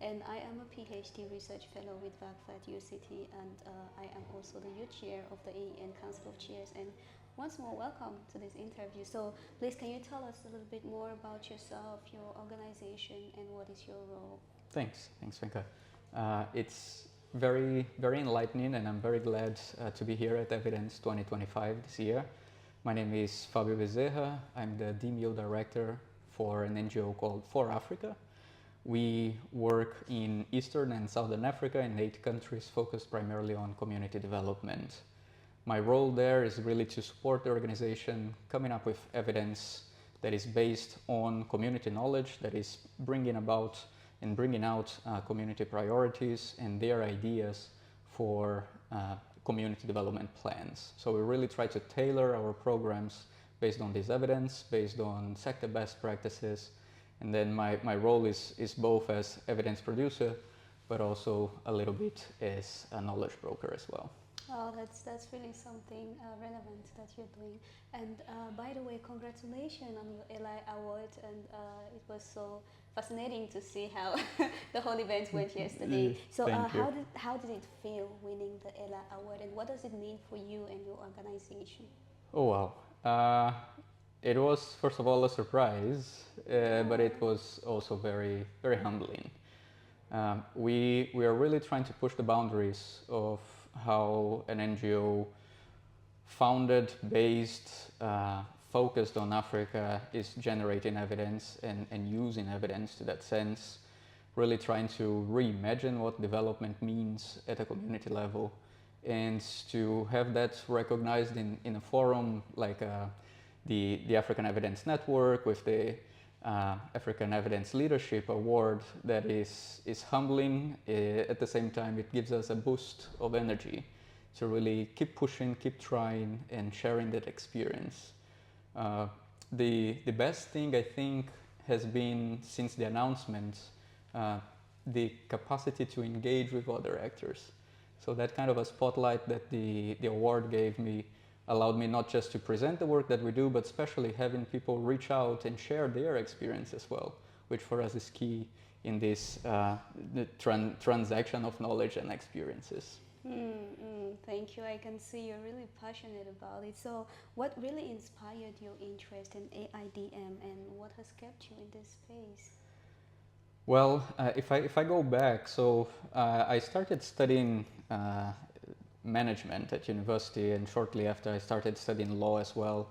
and I am a PhD research fellow with VACFA at UCT, and I am also the youth chair of the AEN Council of Chairs. And once more, welcome to this interview. So please, can you tell us a little bit more about yourself, your organization, and what is your role? Thanks, Penka. It's very enlightening, and I'm very glad to be here at Evidence 2025 this year. My name is Fabio Bezerra. I'm the DMO director for an NGO called For Africa. We work in Eastern and Southern Africa in 8 countries, focused primarily on community development. My role there is really to support the organization coming up with evidence that is based on community knowledge, that is bringing about and bringing out community priorities and their ideas for community development plans. So we really try to tailor our programs based on this evidence, based on sector best practices. And then my role is both as evidence producer, but also a little bit as a knowledge broker as well. Oh, that's really something relevant that you're doing. And by the way, congratulations on your AELA award. And it was so fascinating to see how the whole event went yesterday. So how did it feel winning the AELA award, and what does it mean for you and your organization? Oh, wow. It was, first of all, a surprise, but it was also very humbling. We are really trying to push the boundaries of how an NGO founded, based, focused on Africa is generating evidence and using evidence to that sense, really trying to reimagine what development means at a community level, and to have that recognized in a forum like the African Evidence Network with the African Evidence Leadership Award that is humbling. At the same time, it gives us a boost of energy to really keep pushing, keep trying, and sharing that experience. The best thing, I think, has been, since the announcement, the capacity to engage with other actors. So that kind of a spotlight that the award gave me allowed me not just to present the work that we do, but especially having people reach out and share their experience as well, which for us is key in this transaction of knowledge and experiences. Thank you. I can see you're really passionate about it. So what really inspired your interest in EIDM, and what has kept you in this space? Well, if I go back, so I started studying management at university, and shortly after I started studying law as well.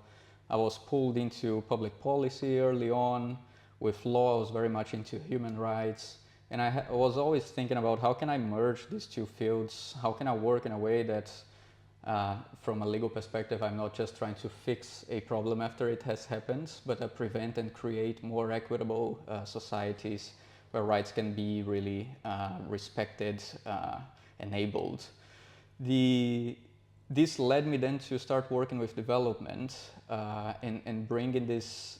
I was pulled into public policy early on. With law, I was very much into human rights, and I was always thinking about how can I merge these two fields, how can I work in a way that from a legal perspective, I'm not just trying to fix a problem after it has happened, but prevent and create more equitable societies where rights can be really respected, enabled. This led me then to start working with development and bringing this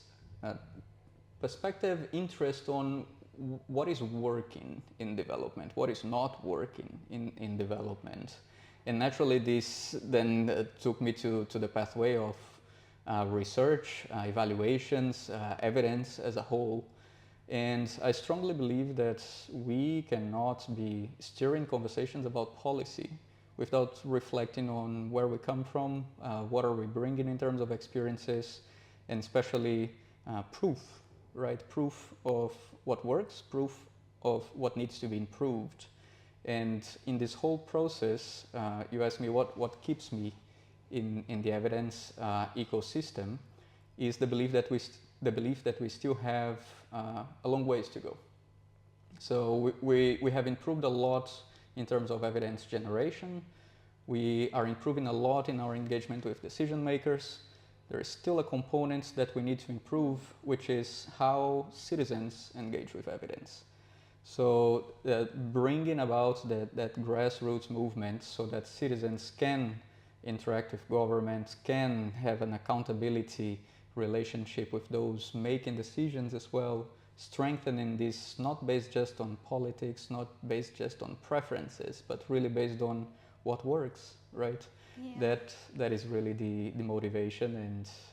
perspective, interest on what is working in development, what is not working in development. And naturally this then took me to the pathway of research, evaluations, evidence as a whole. And I strongly believe that we cannot be steering conversations about policy without reflecting on where we come from, what are we bringing in terms of experiences, and especially proof, right? Proof of what works, proof of what needs to be improved. And in this whole process, you asked me what keeps me in the evidence ecosystem, is the belief that we still have a long ways to go. So we have improved a lot in terms of evidence generation. We are improving a lot in our engagement with decision makers. There is still a component that we need to improve, which is how citizens engage with evidence. So bringing about that grassroots movement so that citizens can interact with government, can have an accountability relationship with those making decisions as well, strengthening this, not based just on politics, not based just on preferences, but really based on what works, right? Yeah. That is really the motivation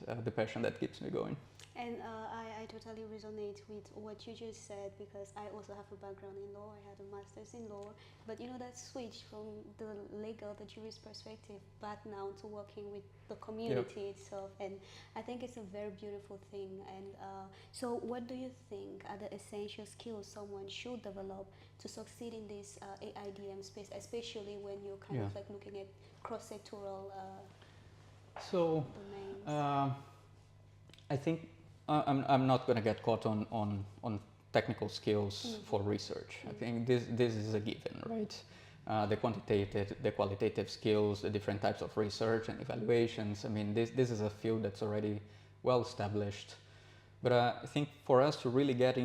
and the passion that keeps me going. And I totally resonate with what you just said, because I also have a background in law. I had a master's in law, but that switch from the legal, the jurist perspective back now to working with the community itself, and I think it's a very beautiful thing. And so, what do you think are the essential skills someone should develop to succeed in this AIDM space, especially when you're kind of like looking at cross-sectoral domains? I think I'm not going to get caught on technical skills for research. I think this is a given, right? The qualitative skills, the different types of research and evaluations. I mean, this is a field that's already well established. But I think for us to really get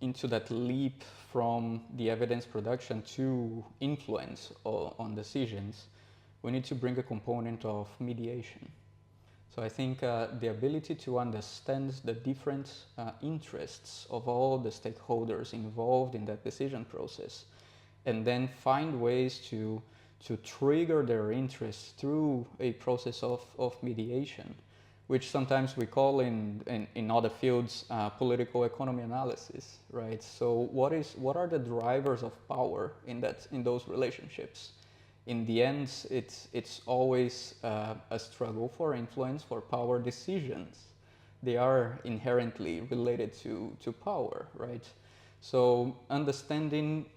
into that leap from the evidence production to influence on decisions, we need to bring a component of mediation. So I think the ability to understand the different interests of all the stakeholders involved in that decision process, and then find ways to trigger their interests through a process of mediation, which sometimes we call in other fields political economy analysis, right? So what are the drivers of power in those relationships? In the end, it's always a struggle for influence, for power decisions. They are inherently related to power, right? So understanding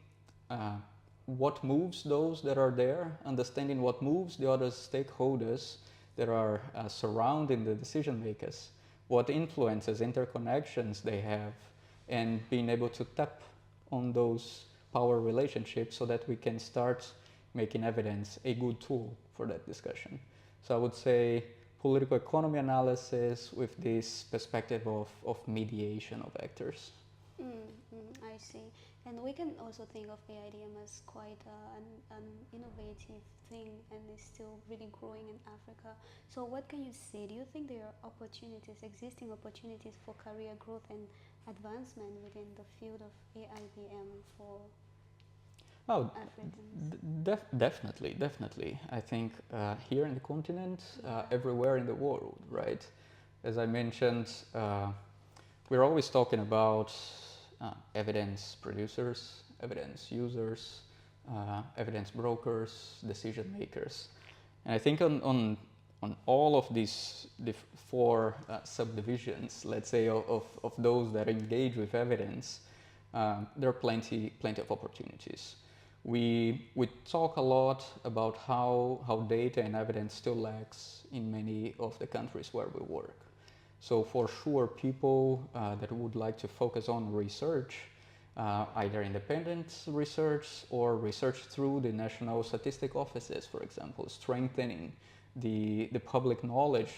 what moves those that are there, understanding what moves the other stakeholders that are surrounding the decision makers, what influences, interconnections they have, and being able to tap on those power relationships so that we can start making evidence a good tool for that discussion. So I would say political economy analysis with this perspective of mediation of actors. I see. And we can also think of AIDM as quite an innovative thing, and is still really growing in Africa. So what can you say? Do you think there are existing opportunities for career growth and advancement within the field of AIDM for Africans? Definitely. I think here in the continent, everywhere in the world, right? As I mentioned, we're always talking about evidence producers, evidence users, evidence brokers, decision makers. And I think on all of these four subdivisions, let's say, of those that engage with evidence, there are plenty of opportunities. We talk a lot about how data and evidence still lacks in many of the countries where we work. So for sure, people that would like to focus on research, either independent research or research through the national statistic offices, for example, strengthening the public knowledge,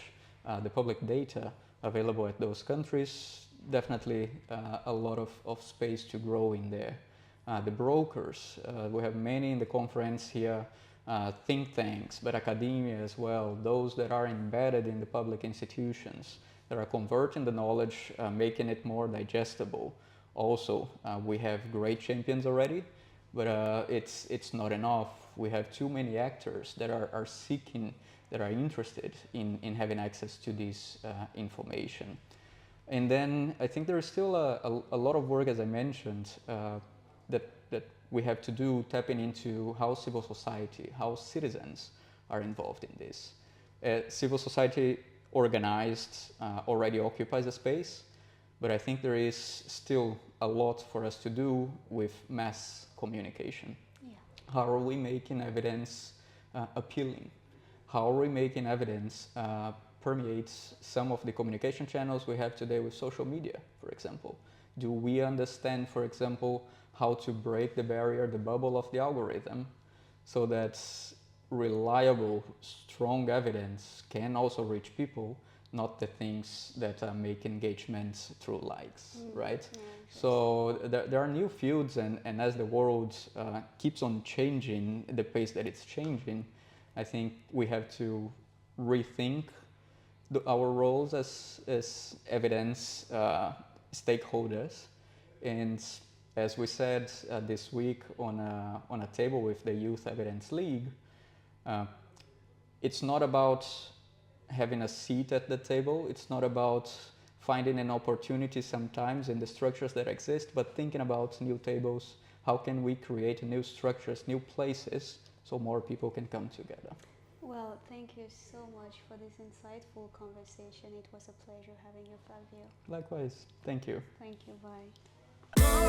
the public data available at those countries, definitely a lot of space to grow in there. The brokers, we have many in the conference here, think tanks, but academia as well, those that are embedded in the public institutions, that are converting the knowledge, making it more digestible. Also, we have great champions already, but it's not enough. We have too many actors that are seeking, that are interested in having access to this information. And then I think there is still a lot of work, as I mentioned, that we have to do, tapping into how civil society, how citizens are involved in this. Civil society organized already occupies a space, but I think there is still a lot for us to do with mass communication. Yeah. How are we making evidence appealing? How are we making evidence permeate some of the communication channels we have today with social media, for example? Do we understand, for example, how to break the barrier, the bubble of the algorithm, so that reliable, strong evidence can also reach people, not the things that make engagement through likes, right? Yeah, so there are new fields, and as the world keeps on changing, the pace that it's changing, I think we have to rethink our roles as evidence stakeholders. And as we said this week on a table with the Youth Evidence League, it's not about having a seat at the table. It's not about finding an opportunity sometimes in the structures that exist, but thinking about new tables, how can we create new structures, new places, so more people can come together. Well, thank you so much for this insightful conversation. It was a pleasure having you, Fabio. Likewise, thank you. Thank you, bye.